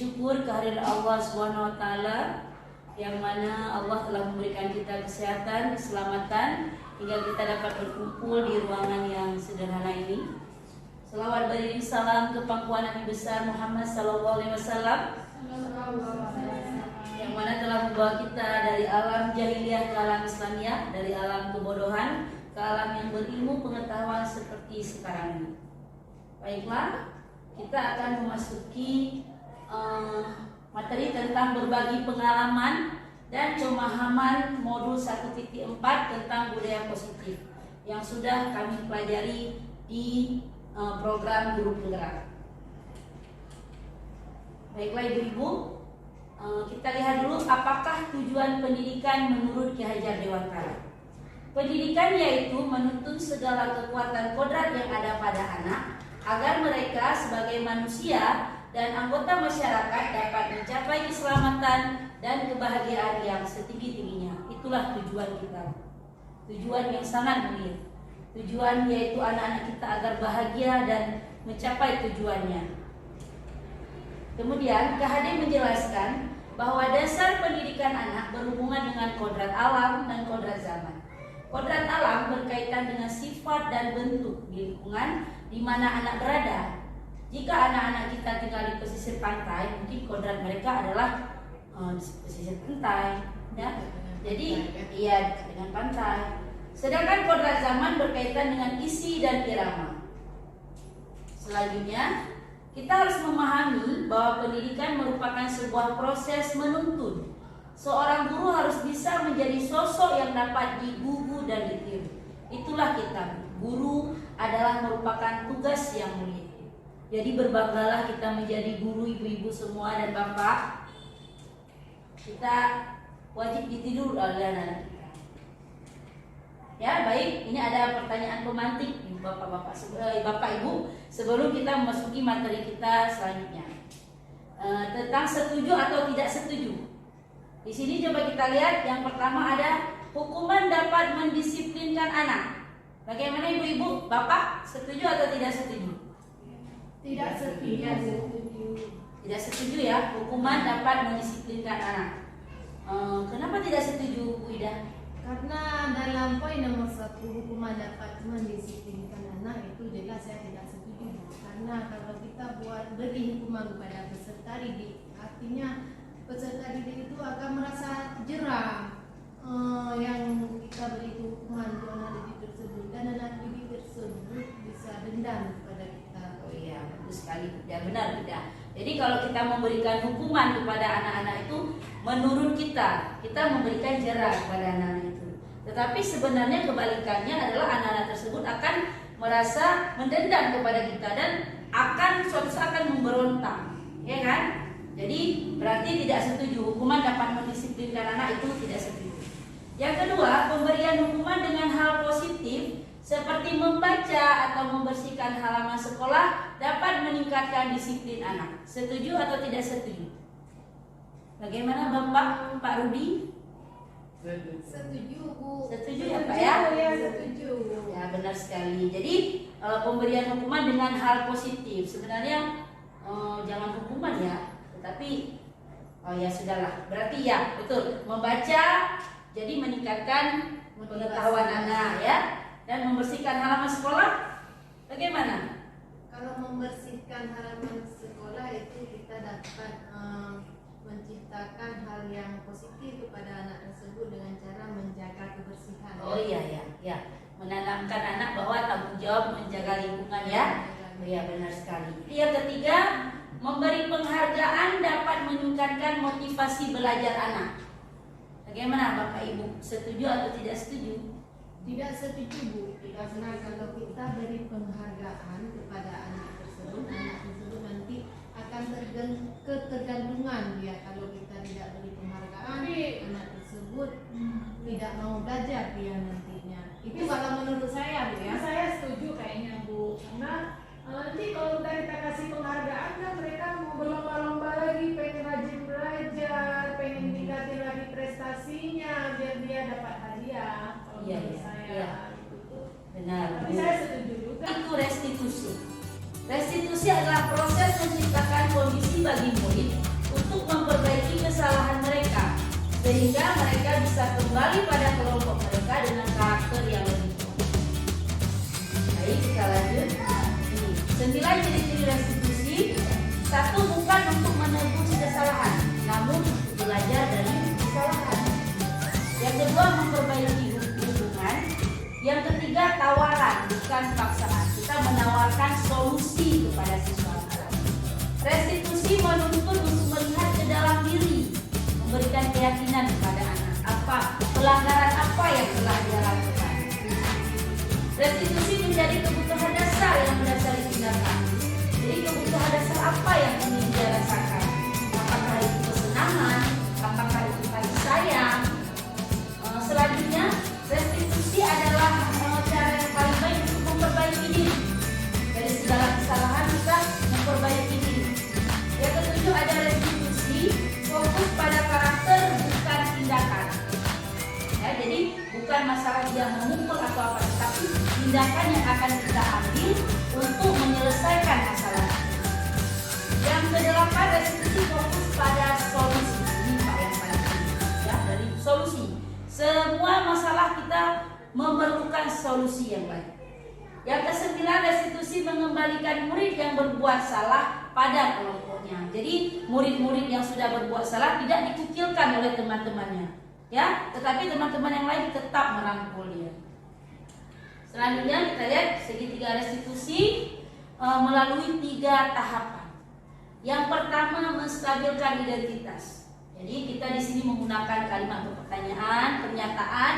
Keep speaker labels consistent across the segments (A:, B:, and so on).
A: syukur kehadirat Allah Subhanahu wa taala yang mana Allah telah memberikan kita kesehatan, keselamatan hingga kita dapat berkumpul di ruangan yang sederhana ini. Selawat beriring salam ke pangkuan Nabi besar Muhammad sallallahu alaihi wasallam yang mana telah membawa kita dari alam jahiliyah ke alam Islamiyah, dari alam kebodohan ke alam yang berilmu pengetahuan seperti sekarang ini. Baiklah, kita akan memasuki materi tentang berbagi pengalaman dan pemahaman modul 1.4 tentang budaya positif yang sudah kami pelajari di program Guru Penggerak. Baiklah ibu-ibu, kita lihat dulu apakah tujuan pendidikan menurut Ki Hajar Dewantara. Pendidikan yaitu menuntun segala kekuatan kodrat yang ada pada anak agar mereka sebagai manusia dan anggota masyarakat dapat mencapai keselamatan dan kebahagiaan yang setinggi-tingginya. Itulah tujuan kita. Tujuan yang sangat mulia. Tujuan yaitu anak-anak kita agar bahagia dan mencapai tujuannya. Kemudian KHD menjelaskan bahwa dasar pendidikan anak berhubungan dengan kodrat alam dan kodrat zaman. Kodrat alam berkaitan dengan sifat dan bentuk di lingkungan di mana anak berada. Jika anak-anak kita tinggal di pesisir pantai, mungkin kodrat mereka adalah di pesisir pantai, ya. Jadi iya dengan pantai. Sedangkan kodrat zaman berkaitan dengan isi dan irama. Selanjutnya, kita harus memahami bahwa pendidikan merupakan sebuah proses menuntun. Seorang guru harus bisa menjadi sosok yang dapat digugu dan ditiru. Itulah kita. Guru adalah merupakan tugas yang mulia. Jadi berbanggalah kita menjadi guru, ibu-ibu semua dan bapak. Kita wajib ditiru oleh anak kita. Ya baik, ini ada pertanyaan pemantik bapak-bapak, bapak ibu sebelum kita memasuki materi kita selanjutnya tentang setuju atau tidak setuju. Di sini coba kita lihat yang pertama ada hukuman dapat mendisiplinkan anak. Bagaimana ibu-ibu, bapak setuju atau tidak setuju?
B: Tidak setuju.
A: Tidak setuju ya, hukuman dapat mendisiplinkan anak. Kenapa tidak setuju, Bu Ida?
B: Karena dalam poin nomor 1 hukuman dapat mendisiplinkan anak itu jelas saya tidak setuju. Karena kalau kita beri hukuman kepada peserta didik, artinya peserta didik itu akan merasa jerah yang kita beri hukuman untuk anak didik tersebut, dan anak didik tersebut bisa dendam kepada kita.
A: Oh iya, bagus sekali. Ya benar tidak. Jadi kalau kita memberikan hukuman kepada anak-anak itu, menurut kita memberikan jerah kepada anak-anak itu. Tetapi sebenarnya kebalikannya adalah anak-anak tersebut akan merasa mendendam kepada kita dan akan suatu saat akan memberontak, ya kan? Jadi berarti tidak setuju hukuman dapat mendisiplinkan anak, itu tidak setuju. Yang kedua, pemberian hukuman dengan hal positif seperti membaca atau membersihkan halaman sekolah dapat meningkatkan disiplin anak. Setuju atau tidak setuju? Bagaimana Pak Rudi?
B: Setuju, Bu.
A: Setuju ya Pak ya?
B: Ya, setuju.
A: Ya benar sekali. Jadi pemberian hukuman dengan hal positif. Sebenarnya jangan hukuman ya, tetapi ya sudahlah. Berarti ya betul, membaca jadi meningkatkan pengetahuan anak ya. Dan membersihkan halaman sekolah bagaimana?
B: Kalau membersihkan halaman sekolah itu kita dapat menciptakan hal yang positif kepada anak tersebut dengan cara menjaga kebersihan.
A: Oh iya ya. Menanamkan anak bahwa tanggung jawab menjaga lingkungan ya. Iya benar sekali. Yang ketiga, memberi penghargaan dapat meningkatkan motivasi belajar anak. Bagaimana Bapak Ibu? Setuju atau tidak setuju?
B: Tidak setuju, Bu. Karena kalau kita beri penghargaan kepada anak tersebut nanti akan ketergantungan dia. Kalau kita tidak beri penghargaan, anak tersebut tidak mau belajar dia nantinya. Itu kalau menurut saya, Bu ya.
C: Saya setuju kayaknya, Bu. Karena nanti kalau kita kasih penghargaan kan mereka mau berlomba-lomba lagi, pengen rajin belajar, pengen tingkatin lagi prestasinya biar dia dapat hadiah. Kalau menurut saya gitu.
A: Benar.
C: Tapi saya setuju juga.
A: Itu restitusi. Restitusi adalah proses menciptakan kondisi bagi murid sehingga mereka bisa kembali pada kelompok mereka dengan karakter yang lebih kuat. Baik, kita lanjut. Ini 9 ciri-ciri restitusi. 1, bukan untuk menebus kesalahan, namun untuk belajar dari kesalahan. Yang kedua, memperbaiki hubungan. Yang ketiga, tawaran, bukan paksaan. Kita menawarkan solusi kepada sesuatu. Restitusi menuntut untuk melihat ke dalam diri, memberikan keyakinan kepada anak pelanggaran apa yang telah dia lakukan. Restitusi menjadi kebutuhan dasar yang mendasari tindakan. Jadi kebutuhan dasar apa yang ingin dia rasakan? Apakah itu kesenangan? Apakah itu kasih sayang? Selanjutnya, restitusi adalah cara yang paling baik untuk memperbaiki diri. Dari segala kesalahan kita memperbaiki diri. Yang ketujuh, ada restitusi, fokus pada karakter bukan tindakan. Ya, jadi bukan masalah dia memukul atau apa, tapi tindakan yang akan kita ambil untuk menyelesaikan masalah. Yang kedelapan, restitusi fokus pada solusi. Ini Pak yang paling penting, ya, dari solusi. Semua masalah kita memerlukan solusi yang baik. Yang kesembilan, restitusi mengembalikan murid yang berbuat salah pada kelompoknya. Jadi murid-murid yang sudah berbuat salah tidak dikucilkan oleh teman-temannya, ya, tetapi teman-teman yang lain tetap merangkul dia. Selanjutnya kita lihat segitiga restitusi melalui 3 tahapan. Yang pertama, menstabilkan identitas. Jadi kita di sini menggunakan kalimat atau pertanyaan, pernyataan.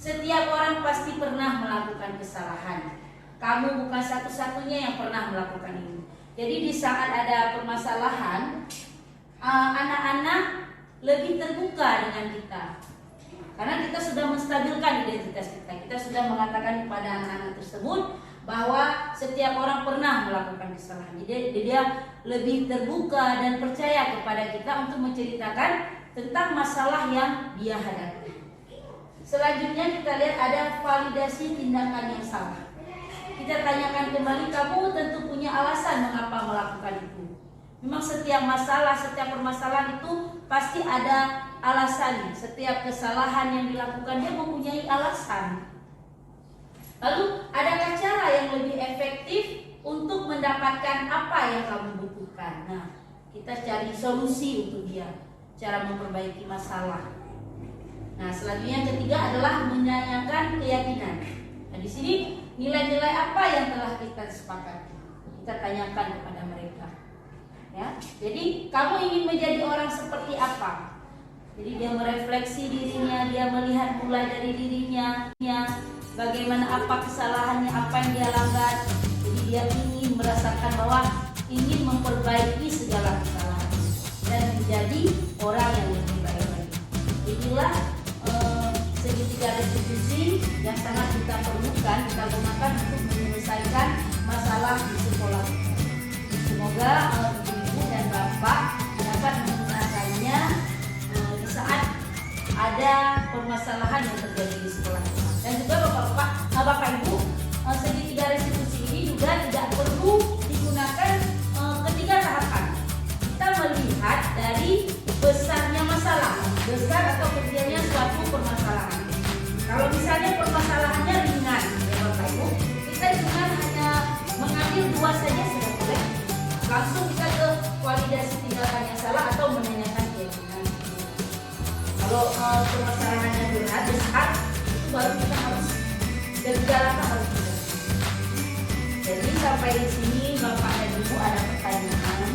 A: Setiap orang pasti pernah melakukan kesalahan. Kamu bukan satu-satunya yang pernah melakukan ini. Jadi di saat ada permasalahan, anak-anak lebih terbuka dengan kita. Karena kita sudah menstabilkan identitas kita. Kita sudah mengatakan kepada anak-anak tersebut bahwa setiap orang pernah melakukan kesalahan. Jadi dia lebih terbuka dan percaya kepada kita untuk menceritakan tentang masalah yang dia hadapi. Selanjutnya kita lihat ada validasi tindakan yang salah. Kita tanyakan kembali, kamu tentu punya alasan mengapa melakukan itu. Memang setiap masalah, setiap permasalahan itu pasti ada alasannya. Setiap kesalahan yang dilakukan dia mempunyai alasan. Lalu adakah cara yang lebih efektif untuk mendapatkan apa yang kamu butuhkan? Nah, kita cari solusi untuk dia, cara memperbaiki masalah. Nah, selanjutnya yang ketiga adalah menanyakan keyakinan. Nah, di sini nilai-nilai apa yang telah kita sepakati? Kita tanyakan kepada mereka. Ya, jadi kamu ingin menjadi orang seperti apa? Jadi dia merefleksi dirinya, dia melihat mulai dari dirinya, bagaimana apa kesalahannya, apa yang dia langgar. Jadi dia ingin merasakan bahwa ingin memperbaiki segala kesalahan dan menjadi orang yang lebih baik lagi. Inilah segitiga restitusi yang sangat kita perlukan, kita gunakan untuk menyelesaikan masalah di sekolah. Semoga ibu dan bapak dapat menggunakannya di saat ada permasalahan yang terjadi di sekolah. Dan juga bapak ibu, segitiga restitusi ini juga tidak perlu digunakan ketiga tahapan. Kita melihat dari besarnya masalah, besar atau kecilnya suatu permasalahan. Kalau misalnya permasalahannya ringan, ya bapak ibu, kita cuma hanya mengambil 2 saja sudah boleh. Langsung kita ke validasi tindakan yang salah atau menanyakan keyakinan. Kalau permasalahannya berat, besar, itu baru kita harus langkah harus kita. Jadi sampai di sini bapak dan ibu ada pertanyaan?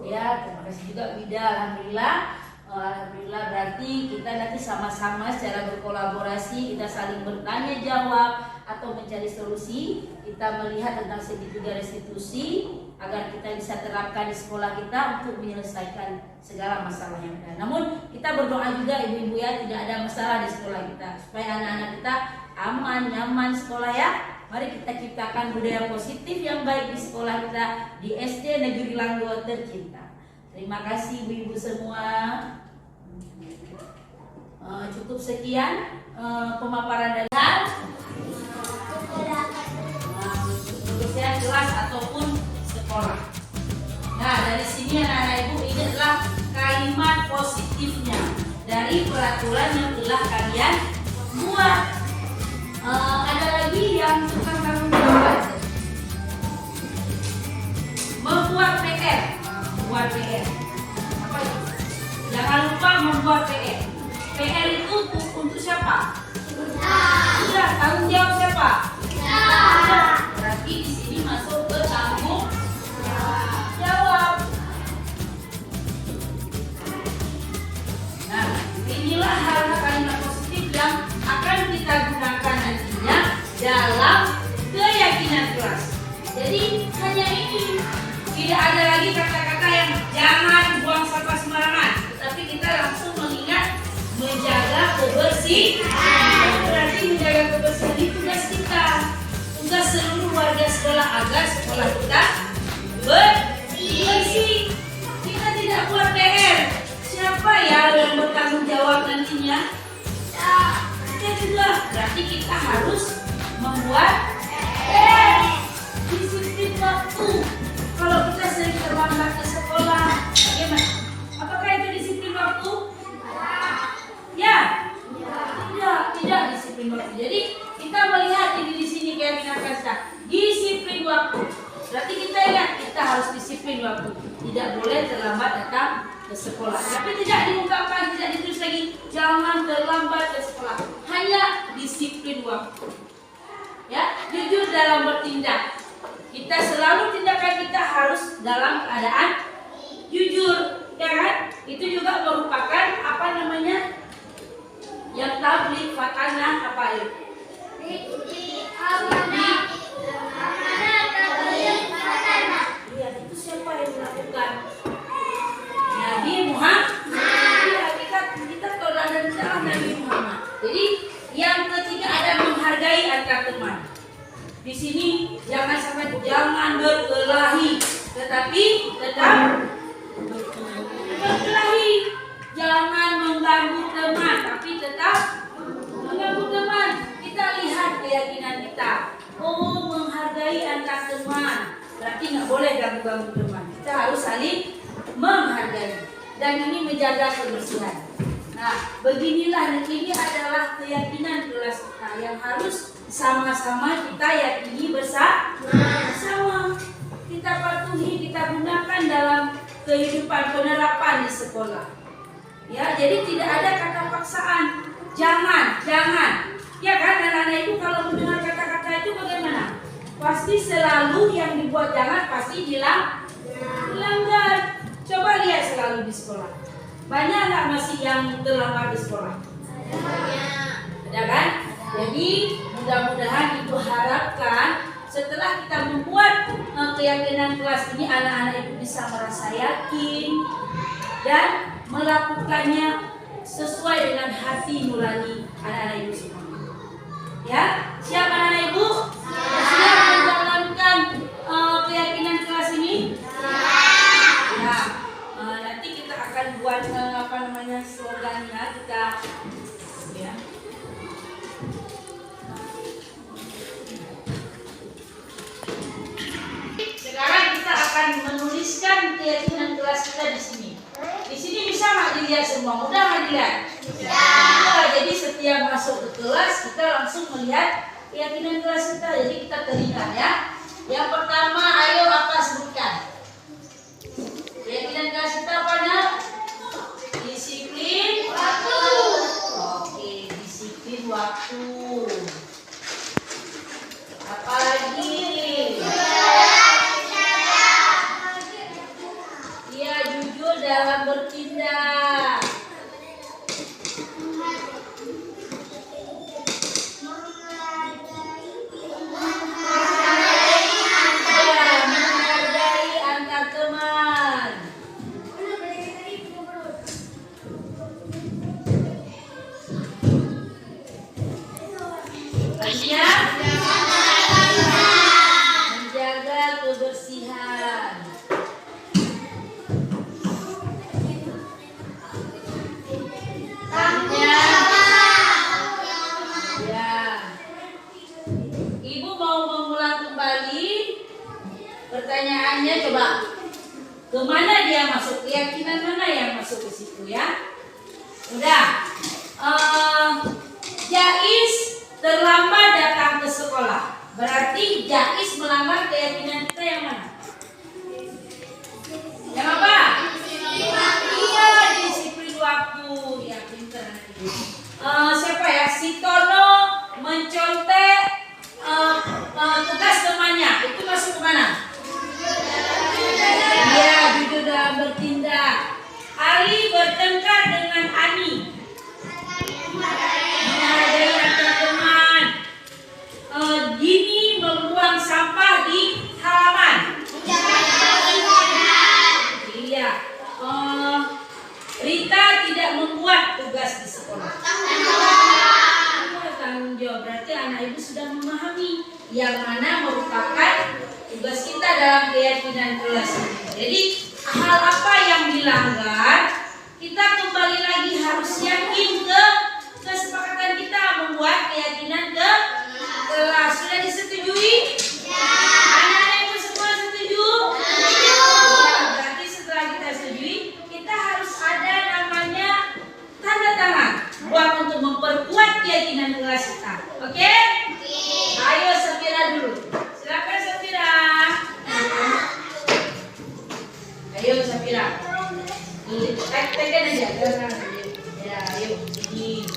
A: Ya, terima kasih juga Wida. Alhamdulillah berarti kita nanti sama-sama secara berkolaborasi, kita saling bertanya jawab atau mencari solusi. Kita melihat tentang segitiga restitusi agar kita bisa terapkan di sekolah kita untuk menyelesaikan segala masalah yang ada. Namun kita berdoa juga ibu-ibu ya, tidak ada masalah di sekolah kita, supaya anak-anak kita aman, nyaman sekolah ya. Mari kita ciptakan budaya positif yang baik di sekolah kita, di SD Negeri Langgo tercinta. Terima kasih ibu-ibu semua. Cukup sekian pemaparan dari kebersihan kelas ataupun sekolah. Nah, dari sini anak-anak ibu, ini adalah kalimat positifnya dari peraturan yang telah kalian buat. Ada lagi yang tukang tanggung jawab, membuat PR. Membuat PR. Apa itu? Jangan lupa membuat PR. PR itu untuk siapa? Sudah, tanggung jawab siapa? Berarti di sini masuk ke tanggung jawab. Nah, inilah hal-hal kalimat positif yang akan kita gunakan nantinya dalam keyakinan kelas. Jadi hanya ini, tidak ada lagi kata-kata yang jangan buang sampah sembarangan, tapi kita langsung mengingat menjaga kebersihan. Berarti menjaga kebersihan itu tugas kita, tugas seluruh warga sekolah agar sekolah kita bersih. Kita tidak buat PR. Siapa ya yang bertanggung jawab nantinya? Kita juga. Berarti kita harus membuat PR. Disiplin waktu. Kalau kita sering terlambat ke sekolah, bagaimana? Apakah itu disiplin waktu? Ya, tidak disiplin waktu. Jadi kita melihat ini di sini kayak minat disiplin waktu. Berarti kita ingat kita harus disiplin waktu. Tidak boleh terlambat datang ke sekolah. Tapi tidak diungkapkan, tidak ditulis lagi jangan terlambat ke sekolah. Hanya disiplin waktu. Ya, jujur dalam bertindak. Kita selalu tindakan kita harus dalam keadaan jujur, ya kan? Itu juga merupakan apa namanya? Yang tablik fatanah apa itu? Iya, itu siapa yang melakukan? Nabi Muhammad. Iya, kita kalau ada di dalam Nabi Muhammad. Jadi yang ketiga ada menghargai antar teman. Di sini jangan sampai jangan berkelahi, tetapi tetap berkelahi. Jangan mengganggu teman, tapi tetap mengganggu teman. Kita lihat keyakinan kita. Oh, menghargai antar teman. Berarti nggak boleh ganggu-ganggu teman. Kita harus saling menghargai. Dan ini menjaga kebersihan. Nah, beginilah, ini adalah keyakinan kelas kita yang harus sama-sama kita yakini bersama. Kita patuhi, kita gunakan dalam kehidupan penerapan di sekolah. Ya, jadi tidak ada kata paksaan. Jangan. Ya kan, anak-anak itu kalau mendengar kata-kata itu bagaimana? Pasti selalu yang dibuat jangan pasti dilanggar. Coba lihat selalu di sekolah. Banyak nggak masih yang terlambat di sekolah? Ada kan? Jadi mudah-mudahan itu harapkan setelah kita membuat keyakinan kelas ini anak-anak itu bisa merasa yakin dan melakukannya sesuai dengan hati nurani anak-anak ibu semua. Ya, siap anak-anak ibu? Siap menjalankan keyakinan kelas ini? Ya, nanti kita akan buat slogannya kita ya. Sekarang kita akan menuliskan keyakinan kelas kita di sini. Di sini bisa nggak dilihat semua? Mudah nggak dilihat? Ya. Jadi setiap masuk ke kelas kita langsung melihat keyakinan kelas kita. Jadi kita teringat ya. Yang pertama, ayo apa sebutkan? Keyakinan kelas kita apa nak? Disiplin waktu. Oke, disiplin waktu. Apa lagi? Iya, jujur dalam bertindak. Menghargai antar teman. Menjaga kebersihan. pertanyaannya coba. Kemana dia masuk? Keyakinan mana yang masuk ke situ ya? Udah. Jais terlambat datang ke sekolah. Berarti Jais melanggar keyakinan kita yang mana? Yang apa? Iya, disiplin waktu. Ya, pintar. Siapa ya? Si Tono mencontek tugas temannya. Itu masuk ke mana? Iya, jujur dalam bertindak. Ali bertengkar dengan Ani. Menghargai antar teman. Dini membuang sampah di halaman. Iya. Rita tidak membuat tugas di sekolah. Tanggung jawab. Berarti anak ibu sudah memahami yang mana merupakan tugas kita dalam keyakinan kelas ini. Jadi hal apa yang dilanggar, kita kembali lagi harus yakin ke kesepakatan kita membuat keyakinan ke kelas. Sudah disetujui? Anak-anak ibu semua setuju? Ya, berarti setelah kita setujui, kita harus ada namanya tanda tangan buat untuk memperkuat keyakinan kelas kita. Oke? Ayo Safira dulu. Silakan Safira. Ayo Safira. Tekan aja. Ya, ayo. Ini.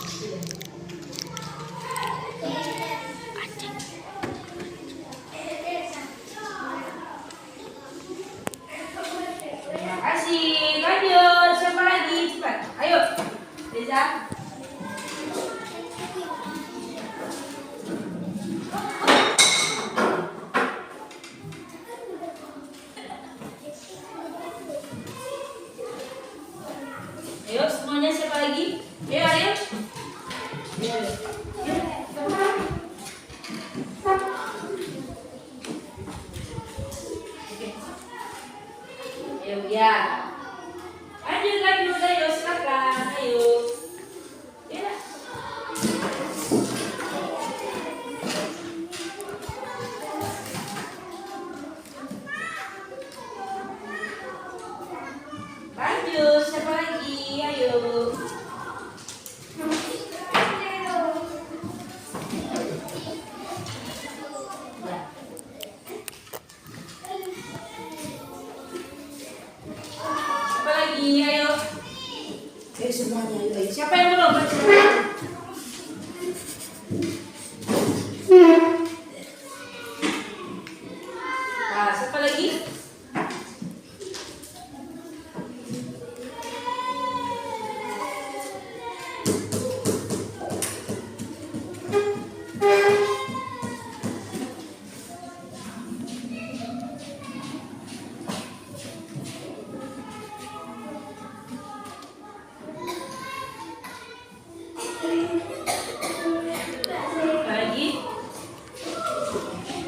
A: Terima kasih. Lanjut. Siapa lagi? Cepat. Ayo. Reza. Ayo semuanya, siapa lagi? Ayo Ariel. Ayo ya. Lanjut, ayo silakan. Ayo. Ya. Lanjut, siapa lagi? Ayo. Siapa lagi? Ayo. Ayo semuanya, ayo. Siapa yang belum baca? Nah, siapa lagi? Lagi?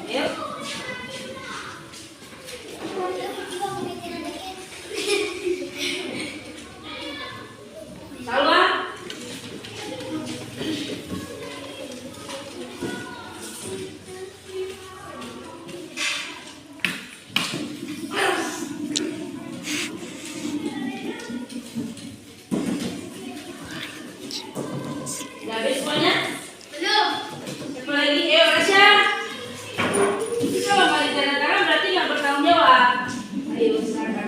A: Ayo. Salwa. Udah habis semuanya?
B: Belum.
A: Siapa lagi? Ayo Rasya. Kalau nggak ditanda tangan berarti nggak bertanggung jawab. Ayo silakan.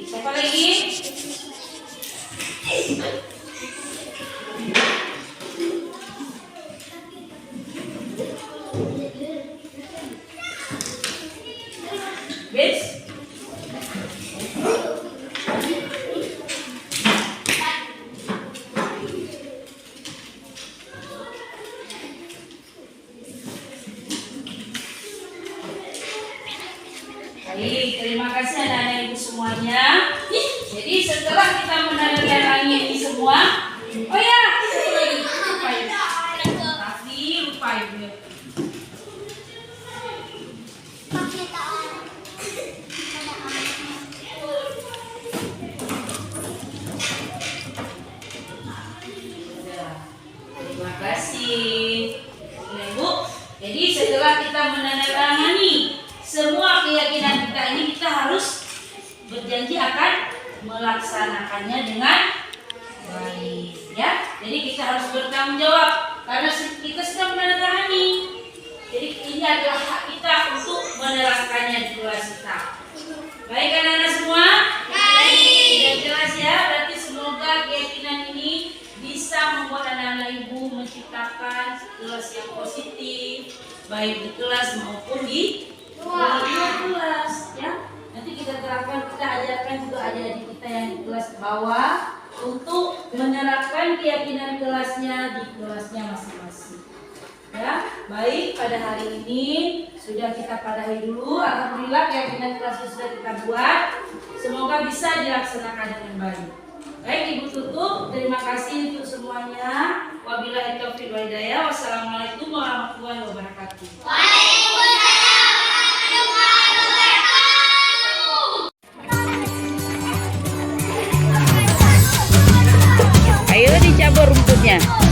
A: Siapa lagi? Bis? Baik, terima kasih anak-anak ibu semuanya. Jadi setelah kita menandatangani ini semua, oh ya, satu lagi, lupa ya. Tapi lupa ya. berjanji akan melaksanakannya dengan baik, ya. Jadi kita harus bertanggung jawab karena kita sedang menandatangani. Jadi ini adalah hak kita untuk menerapkannya di kelas kita. Baik anak-anak semua? Baik. Sudah jelas ya? Berarti semoga keyakinan ini bisa membuat anak-anak ibu menciptakan kelas yang positif, baik di kelas maupun di luar kelas, ya. Nanti kita terapkan, kita ajarkan juga adik-adik kita yang di kelas bawah untuk menerapkan keyakinan kelasnya di kelasnya masing-masing. Ya, baik, pada hari ini sudah kita padahi dulu. Alhamdulillah keyakinan kelasnya sudah kita buat. Semoga bisa dilaksanakan dengan baik. Baik, Ibu tutup. Terima kasih untuk semuanya. Wabillahi taufiq wal hidayah. Wassalamualaikum warahmatullahi wabarakatuh. Ayo dicabut rumputnya.